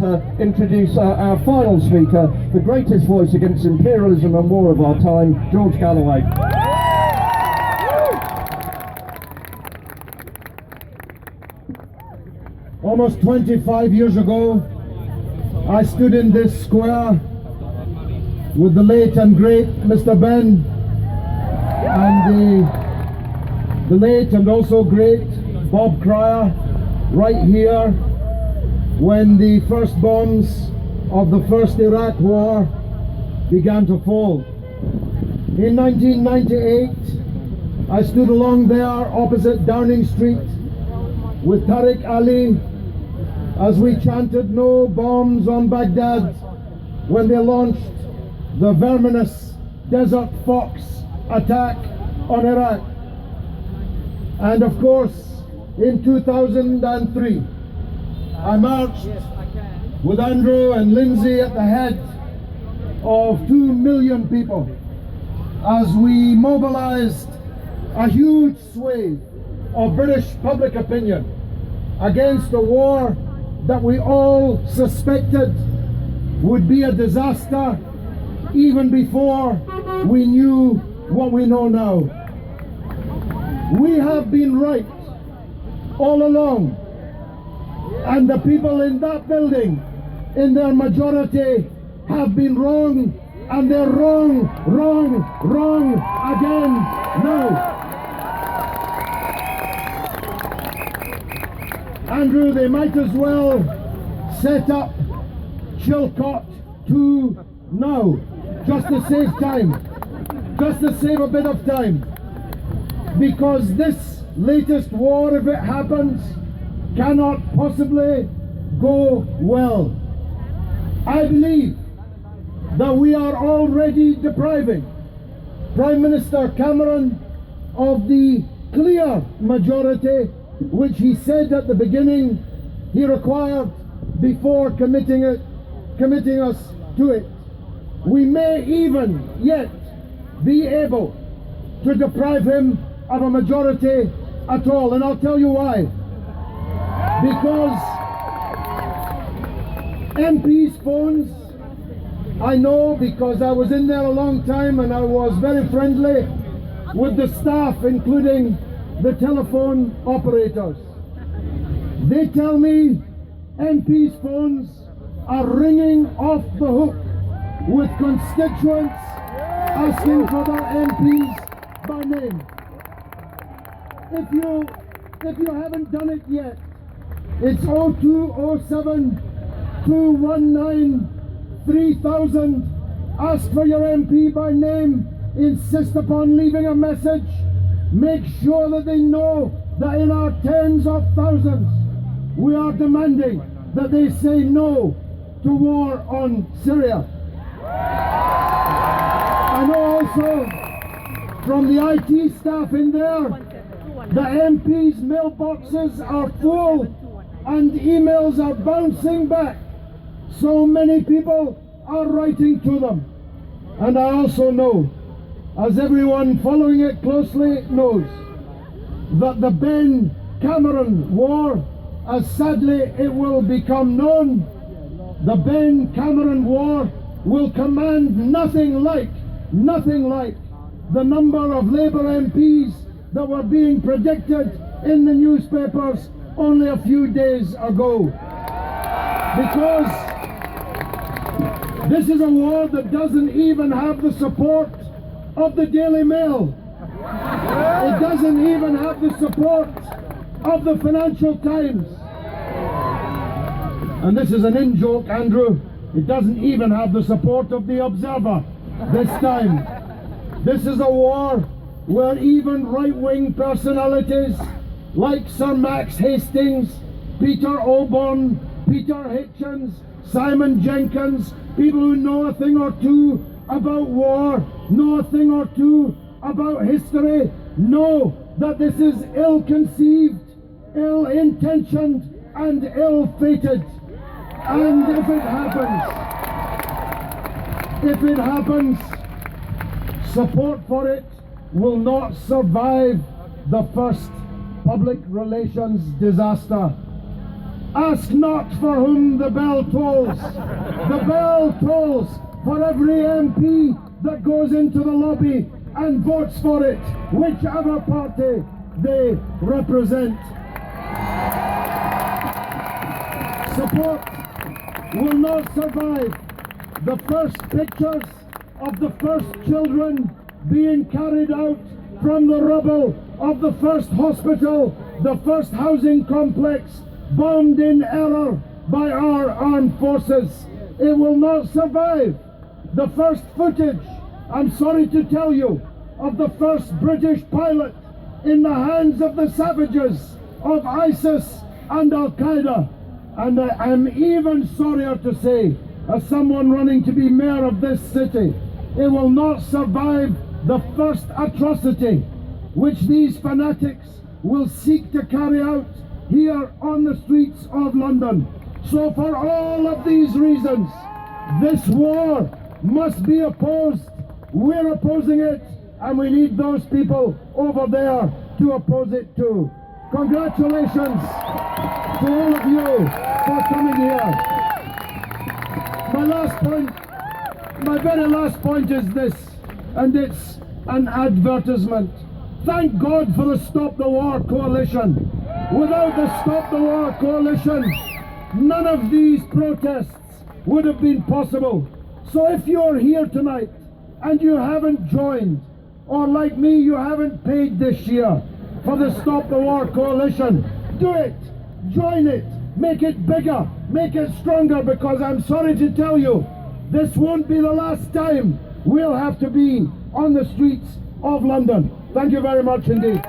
to introduce our final speaker, the greatest voice against imperialism and war of our time, George Galloway. Almost 25 years ago, I stood in this square with the late and great Mr. Ben and the late and also great Bob Cryer right here when the first bombs of the first Iraq war began to fall. In 1998, I stood along there opposite Downing Street with Tariq Ali as we chanted "No bombs on Baghdad" when they launched the verminous Desert Fox attack on Iraq. And of course, in 2003, I marched with Andrew and Lindsay at the head of 2 million people as we mobilized a huge swathe of British public opinion against a war that we all suspected would be a disaster even before we knew what we know now. We have been right all along, and the people in that building, in their majority, have been wrong, and they're wrong again now. Andrew, they might as well set up Chilcot 2 now, just to save time, just to save a bit of time, because this latest war, if it happens, cannot possibly go well. I believe that we are already depriving Prime Minister Cameron of the clear majority which he said at the beginning he required before committing us to it. We may even yet be able to deprive him of a majority at all, and I'll tell you why. Because MPs' phones, I know because I was in there a long time and I was very friendly with the staff, including the telephone operators. They tell me MPs' phones are ringing off the hook with constituents asking for their MPs by name. If you haven't done it yet, it's 0207 219 3000. Ask for your MP by name. Insist upon leaving a message. Make sure that they know that in our tens of thousands, we are demanding that they say no to war on Syria. I know also from the IT staff in there, the MPs' mailboxes are full and emails are bouncing back. So many people are writing to them. And I also know, as everyone following it closely knows, that the Ben Cameron war, as sadly it will become known, the Ben Cameron war will command nothing like the number of Labour MPs that were being predicted in the newspapers only a few days ago. Because this is a war that doesn't even have the support of the Daily Mail. It doesn't even have the support of the Financial Times. And this is an in-joke, Andrew. It doesn't even have the support of the Observer this time. This is a war where even right-wing personalities like Sir Max Hastings, Peter Oborne, Peter Hitchens, Simon Jenkins, people who know a thing or two about war, know a thing or two about history, know that this is ill-conceived, ill-intentioned, and ill-fated. And if it happens, support for it will not survive the first public relations disaster. Ask not for whom the bell tolls. The bell tolls for every MP that goes into the lobby and votes for it, whichever party they represent. Support will not survive the first pictures of the first children being carried out from the rubble of the first hospital, the first housing complex, bombed in error by our armed forces. It will not survive the first footage, I'm sorry to tell you, of the first British pilot in the hands of the savages of ISIS and Al-Qaeda. And I am even sorrier to say, as someone running to be mayor of this city, it will not survive the first atrocity which these fanatics will seek to carry out here on the streets of London. So for all of these reasons, this war must be opposed. We're opposing it, and we need those people over there to oppose it too. Congratulations to all of you for coming here. My very last point is this, and it's an advertisement. Thank God for the Stop the War Coalition. Without the Stop the War Coalition, none of these protests would have been possible. So if you're here tonight and you haven't joined, or like me, you haven't paid this year for the Stop the War Coalition, do it, join it, make it bigger, make it stronger, because I'm sorry to tell you, this won't be the last time we'll have to be on the streets of London. Thank you very much indeed.